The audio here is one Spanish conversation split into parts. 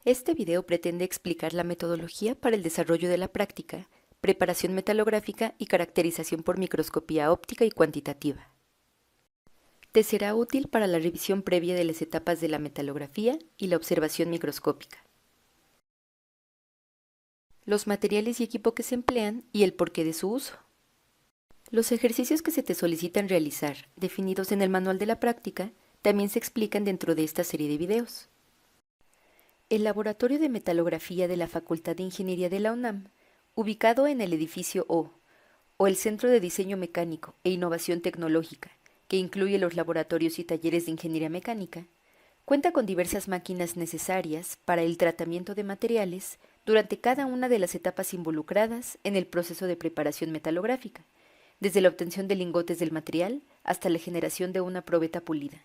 Este video pretende explicar la metodología para el desarrollo de la práctica, preparación metalográfica y caracterización por microscopía óptica y cuantitativa. Te será útil para la revisión previa de las etapas de la metalografía y la observación microscópica, los materiales y equipo que se emplean y el porqué de su uso. Los ejercicios que se te solicitan realizar, definidos en el manual de la práctica, también se explican dentro de esta serie de videos. El Laboratorio de Metalografía de la Facultad de Ingeniería de la UNAM, ubicado en el edificio o el Centro de Diseño Mecánico e Innovación Tecnológica, que incluye los laboratorios y talleres de ingeniería mecánica, cuenta con diversas máquinas necesarias para el tratamiento de materiales durante cada una de las etapas involucradas en el proceso de preparación metalográfica, desde la obtención de lingotes del material hasta la generación de una probeta pulida.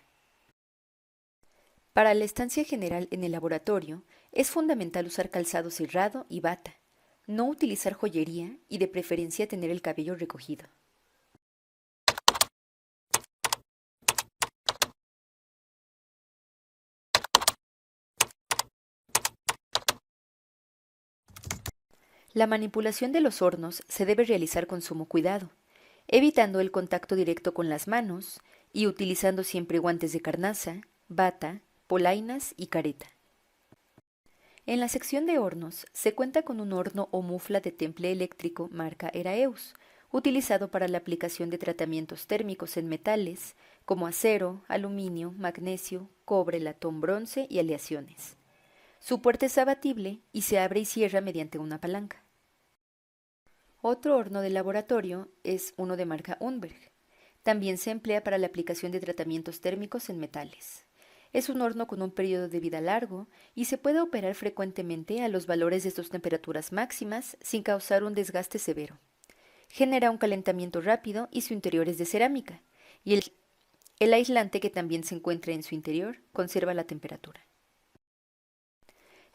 Para la estancia general en el laboratorio, es fundamental usar calzado cerrado y bata, no utilizar joyería y de preferencia tener el cabello recogido. La manipulación de los hornos se debe realizar con sumo cuidado, evitando el contacto directo con las manos y utilizando siempre guantes de carnaza, bata, polainas y careta. En la sección de hornos se cuenta con un horno o mufla de temple eléctrico marca Heraeus, utilizado para la aplicación de tratamientos térmicos en metales como acero, aluminio, magnesio, cobre, latón, bronce y aleaciones. Su puerta es abatible y se abre y cierra mediante una palanca. Otro horno de laboratorio es uno de marca Unberg. También se emplea para la aplicación de tratamientos térmicos en metales. Es un horno con un periodo de vida largo y se puede operar frecuentemente a los valores de sus temperaturas máximas sin causar un desgaste severo. Genera un calentamiento rápido y su interior es de cerámica, y el aislante que también se encuentra en su interior conserva la temperatura.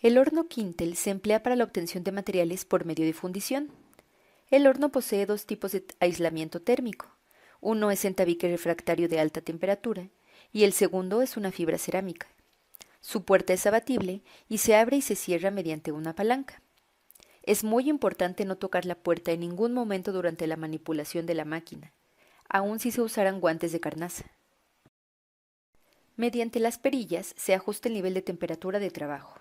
El horno Quintel se emplea para la obtención de materiales por medio de fundición. El horno posee dos tipos de aislamiento térmico. Uno es en tabique refractario de alta temperatura y el segundo es una fibra cerámica. Su puerta es abatible y se abre y se cierra mediante una palanca. Es muy importante no tocar la puerta en ningún momento durante la manipulación de la máquina, aun si se usaran guantes de carnaza. Mediante las perillas se ajusta el nivel de temperatura de trabajo.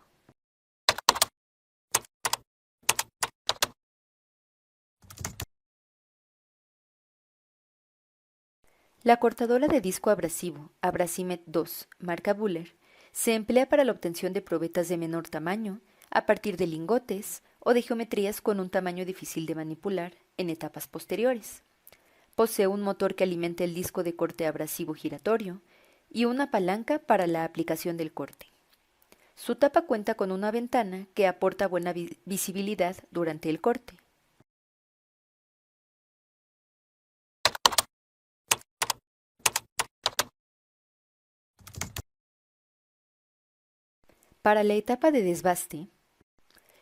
La cortadora de disco abrasivo, Abrasimet 2, marca Buller, se emplea para la obtención de probetas de menor tamaño, a partir de lingotes o de geometrías con un tamaño difícil de manipular en etapas posteriores. Posee un motor que alimenta el disco de corte abrasivo giratorio y una palanca para la aplicación del corte. Su tapa cuenta con una ventana que aporta buena visibilidad durante el corte. Para la etapa de desbaste,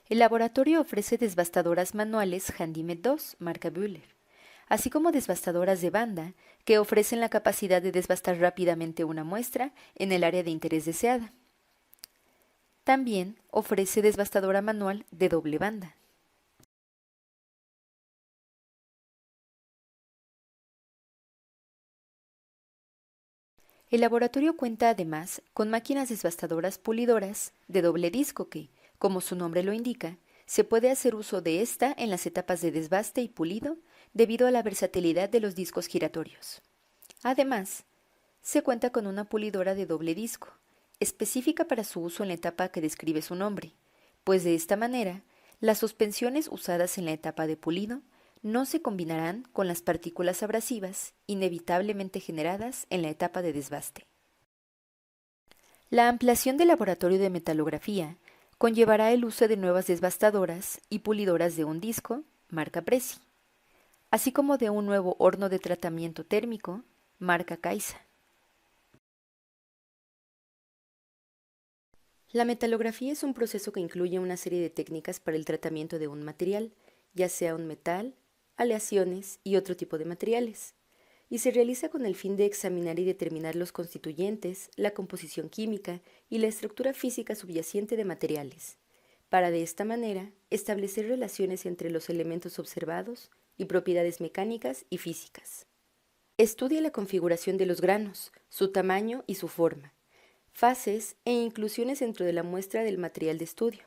el laboratorio ofrece desbastadoras manuales Handymet 2, marca Bühler, así como desbastadoras de banda que ofrecen la capacidad de desbastar rápidamente una muestra en el área de interés deseada. También ofrece desbastadora manual de doble banda. El laboratorio cuenta además con máquinas desbastadoras pulidoras de doble disco que, como su nombre lo indica, se puede hacer uso de esta en las etapas de desbaste y pulido debido a la versatilidad de los discos giratorios. Además, se cuenta con una pulidora de doble disco, específica para su uso en la etapa que describe su nombre, pues de esta manera, las suspensiones usadas en la etapa de pulido no se combinarán con las partículas abrasivas inevitablemente generadas en la etapa de desbaste. La ampliación del laboratorio de metalografía conllevará el uso de nuevas desbastadoras y pulidoras de un disco, marca Prezi, así como de un nuevo horno de tratamiento térmico, marca Caiza. La metalografía es un proceso que incluye una serie de técnicas para el tratamiento de un material, ya sea un metal, aleaciones y otro tipo de materiales. y se realiza con el fin de examinar y determinar los constituyentes, la composición química y la estructura física subyacente de materiales, para de esta manera establecer relaciones entre los elementos observados y propiedades mecánicas y físicas. Estudia la configuración de los granos, su tamaño y su forma, fases e inclusiones dentro de la muestra del material de estudio.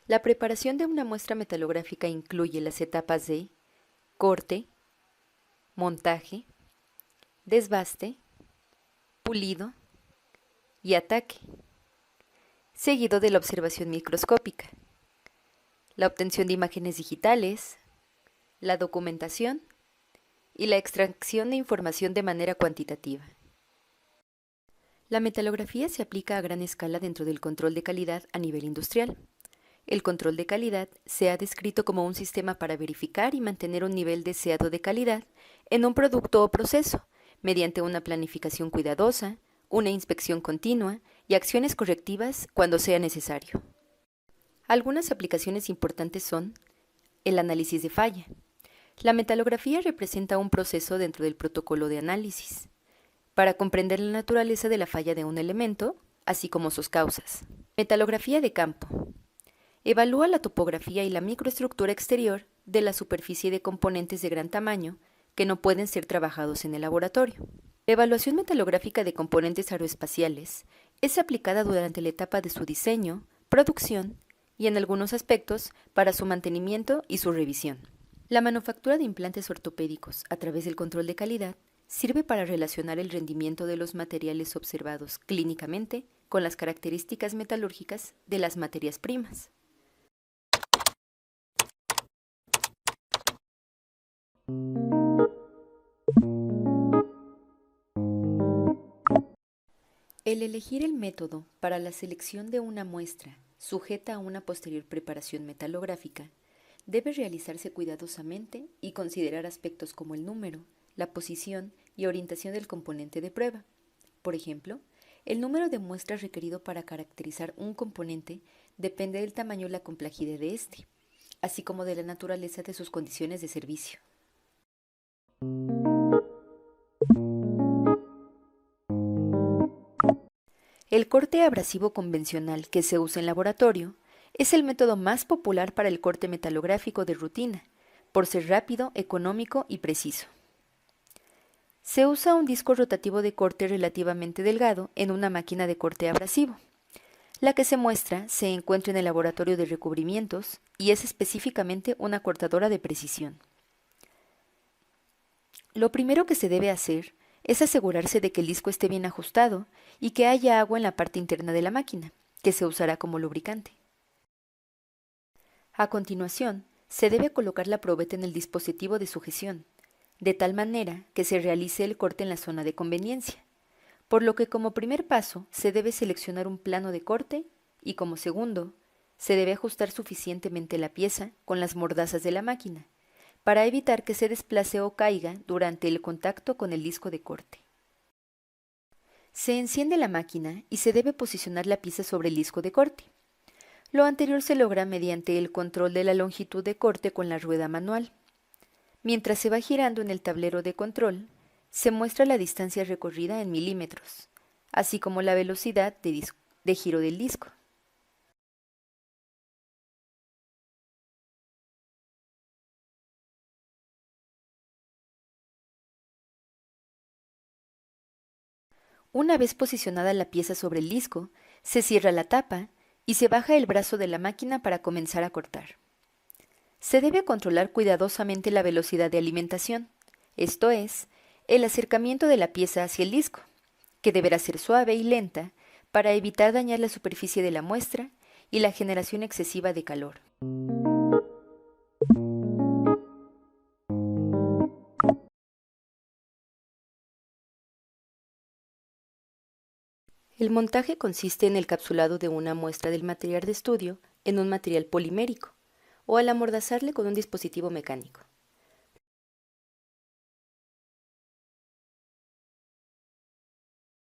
La preparación de una muestra metalográfica incluye las etapas de corte, montaje, desbaste, pulido y ataque, seguido de la observación microscópica, la obtención de imágenes digitales, la documentación y la extracción de información de manera cuantitativa. La metalografía se aplica a gran escala dentro del control de calidad a nivel industrial. El control de calidad se ha descrito como un sistema para verificar y mantener un nivel deseado de calidad en un producto o proceso, mediante una planificación cuidadosa, una inspección continua y acciones correctivas cuando sea necesario. Algunas aplicaciones importantes son el análisis de falla. La metalografía representa un proceso dentro del protocolo de análisis, para comprender la naturaleza de la falla de un elemento, así como sus causas. Metalografía de campo. Evalúa la topografía y la microestructura exterior de la superficie de componentes de gran tamaño que no pueden ser trabajados en el laboratorio. La evaluación metalográfica de componentes aeroespaciales es aplicada durante la etapa de su diseño, producción y en algunos aspectos para su mantenimiento y su revisión. La manufactura de implantes ortopédicos a través del control de calidad sirve para relacionar el rendimiento de los materiales observados clínicamente con las características metalúrgicas de las materias primas. El elegir el método para la selección de una muestra sujeta a una posterior preparación metalográfica debe realizarse cuidadosamente y considerar aspectos como el número, la posición y orientación del componente de prueba. Por ejemplo, el número de muestras requerido para caracterizar un componente depende del tamaño y la complejidad de éste, así como de la naturaleza de sus condiciones de servicio. El corte abrasivo convencional que se usa en laboratorio es el método más popular para el corte metalográfico de rutina, por ser rápido, económico y preciso. Se usa un disco rotativo de corte relativamente delgado en una máquina de corte abrasivo. La que se muestra se encuentra en el laboratorio de recubrimientos y es específicamente una cortadora de precisión. Lo primero que se debe hacer es asegurarse de que el disco esté bien ajustado y que haya agua en la parte interna de la máquina, que se usará como lubricante. A continuación, se debe colocar la probeta en el dispositivo de sujeción, de tal manera que se realice el corte en la zona de conveniencia, por lo que como primer paso se debe seleccionar un plano de corte y como segundo, se debe ajustar suficientemente la pieza con las mordazas de la máquina, para evitar que se desplace o caiga durante el contacto con el disco de corte. Se enciende la máquina y se debe posicionar la pieza sobre el disco de corte. Lo anterior se logra mediante el control de la longitud de corte con la rueda manual. Mientras se va girando en el tablero de control, se muestra la distancia recorrida en milímetros, así como la velocidad de giro del disco. Una vez posicionada la pieza sobre el disco, se cierra la tapa y se baja el brazo de la máquina para comenzar a cortar. Se debe controlar cuidadosamente la velocidad de alimentación, esto es, el acercamiento de la pieza hacia el disco, que deberá ser suave y lenta para evitar dañar la superficie de la muestra y la generación excesiva de calor. El montaje consiste en el capsulado de una muestra del material de estudio en un material polimérico o al amordazarle con un dispositivo mecánico.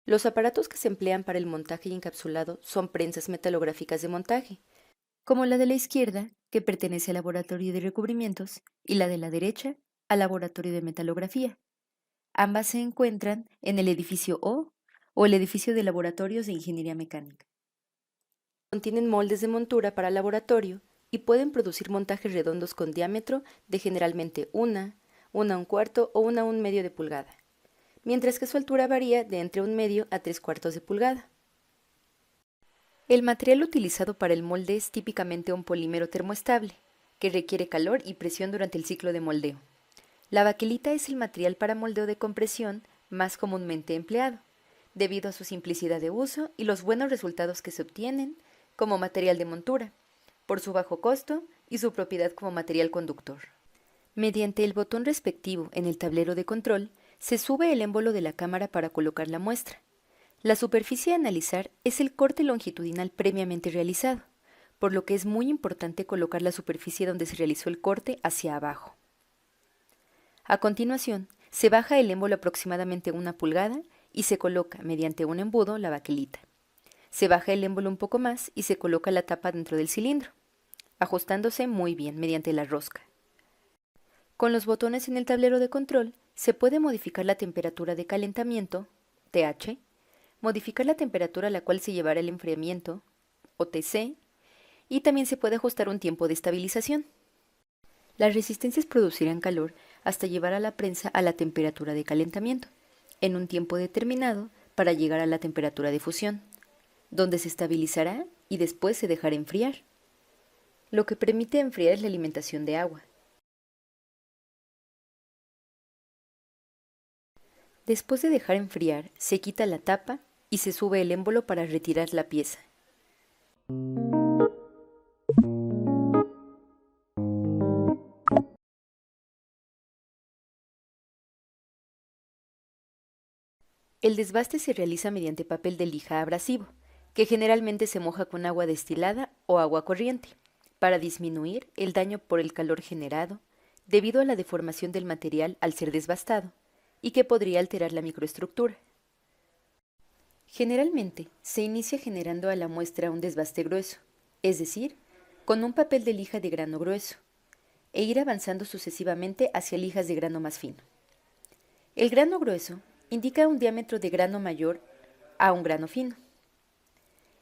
Los aparatos que se emplean para el montaje y encapsulado son prensas metalográficas de montaje, como la de la izquierda, que pertenece al laboratorio de recubrimientos, y la de la derecha, al laboratorio de metalografía. Ambas se encuentran en el edificio o el edificio de laboratorios de ingeniería mecánica. Contienen moldes de montura para laboratorio y pueden producir montajes redondos con diámetro de generalmente 1, 1 1/4 o 1 1/2 de pulgada, mientras que su altura varía de entre 1/2 a 3/4 de pulgada. El material utilizado para el molde es típicamente un polímero termoestable, que requiere calor y presión durante el ciclo de moldeo. La baquelita es el material para moldeo de compresión más comúnmente empleado, debido a su simplicidad de uso y los buenos resultados que se obtienen como material de montura, por su bajo costo y su propiedad como material conductor. Mediante el botón respectivo en el tablero de control, se sube el émbolo de la cámara para colocar la muestra. La superficie a analizar es el corte longitudinal previamente realizado, por lo que es muy importante colocar la superficie donde se realizó el corte hacia abajo. A continuación, se baja el émbolo aproximadamente 1 pulgada y se coloca, mediante un embudo, la baquelita. Se baja el émbolo un poco más y se coloca la tapa dentro del cilindro, ajustándose muy bien mediante la rosca. Con los botones en el tablero de control, se puede modificar la temperatura de calentamiento, TH, modificar la temperatura a la cual se llevará el enfriamiento, o TC, y también se puede ajustar un tiempo de estabilización. Las resistencias producirán calor hasta llevar a la prensa a la temperatura de calentamiento, en un tiempo determinado para llegar a la temperatura de fusión, donde se estabilizará y después se dejará enfriar. Lo que permite enfriar es la alimentación de agua. Después de dejar enfriar, se quita la tapa y se sube el émbolo para retirar la pieza. El desbaste se realiza mediante papel de lija abrasivo, que generalmente se moja con agua destilada o agua corriente, para disminuir el daño por el calor generado debido a la deformación del material al ser desbastado y que podría alterar la microestructura. Generalmente se inicia generando a la muestra un desbaste grueso, es decir, con un papel de lija de grano grueso, e ir avanzando sucesivamente hacia lijas de grano más fino. El grano grueso indica un diámetro de grano mayor a un grano fino.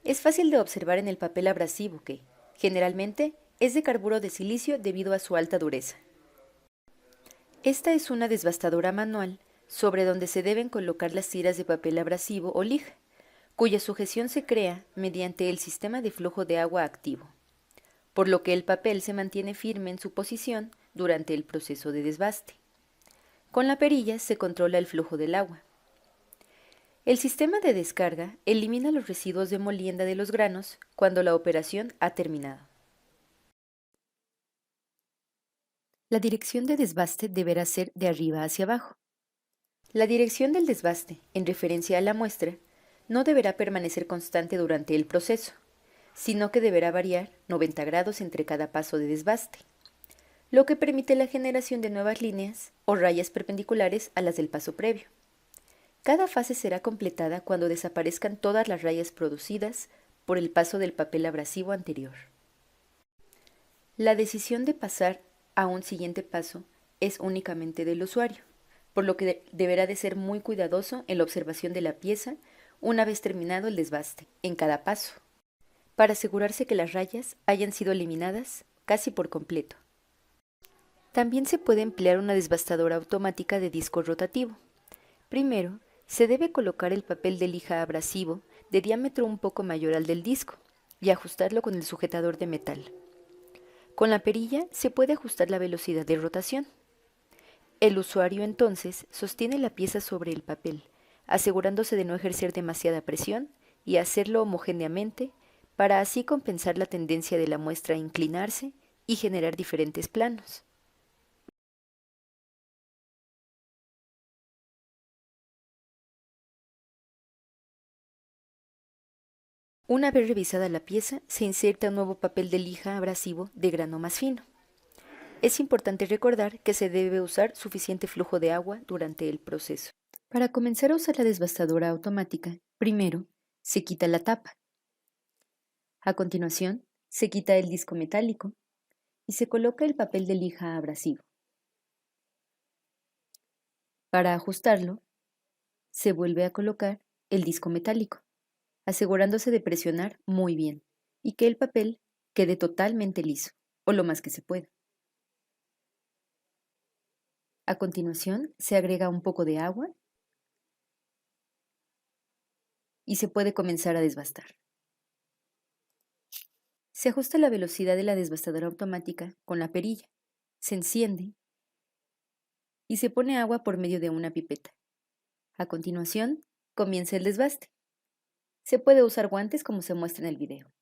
Es fácil de observar en el papel abrasivo que, generalmente, es de carburo de silicio debido a su alta dureza. Esta es una desbastadora manual sobre donde se deben colocar las tiras de papel abrasivo o lija, cuya sujeción se crea mediante el sistema de flujo de agua activo, por lo que el papel se mantiene firme en su posición durante el proceso de desbaste. Con la perilla se controla el flujo del agua. El sistema de descarga elimina los residuos de molienda de los granos cuando la operación ha terminado. La dirección de desbaste deberá ser de arriba hacia abajo. La dirección del desbaste, en referencia a la muestra, no deberá permanecer constante durante el proceso, sino que deberá variar 90 grados entre cada paso de desbaste, lo que permite la generación de nuevas líneas o rayas perpendiculares a las del paso previo. Cada fase será completada cuando desaparezcan todas las rayas producidas por el paso del papel abrasivo anterior. La decisión de pasar a un siguiente paso es únicamente del usuario, por lo que deberá de ser muy cuidadoso en la observación de la pieza una vez terminado el desbaste, en cada paso, para asegurarse que las rayas hayan sido eliminadas casi por completo. También se puede emplear una desbastadora automática de disco rotativo. Primero, se debe colocar el papel de lija abrasivo de diámetro un poco mayor al del disco y ajustarlo con el sujetador de metal. Con la perilla se puede ajustar la velocidad de rotación. El usuario entonces sostiene la pieza sobre el papel, asegurándose de no ejercer demasiada presión y hacerlo homogéneamente para así compensar la tendencia de la muestra a inclinarse y generar diferentes planos. Una vez revisada la pieza, se inserta un nuevo papel de lija abrasivo de grano más fino. Es importante recordar que se debe usar suficiente flujo de agua durante el proceso. Para comenzar a usar la desbastadora automática, primero se quita la tapa. A continuación, Se quita el disco metálico y se coloca el papel de lija abrasivo. Para ajustarlo, se vuelve a colocar el disco metálico, asegurándose de presionar muy bien y que el papel quede totalmente liso, o lo más que se pueda. A continuación, se agrega un poco de agua y se puede comenzar a desbastar. Se ajusta la velocidad de la desbastadora automática con la perilla, se enciende y se pone agua por medio de una pipeta. A continuación, comienza el desbaste. Se puede usar guantes como se muestra en el video.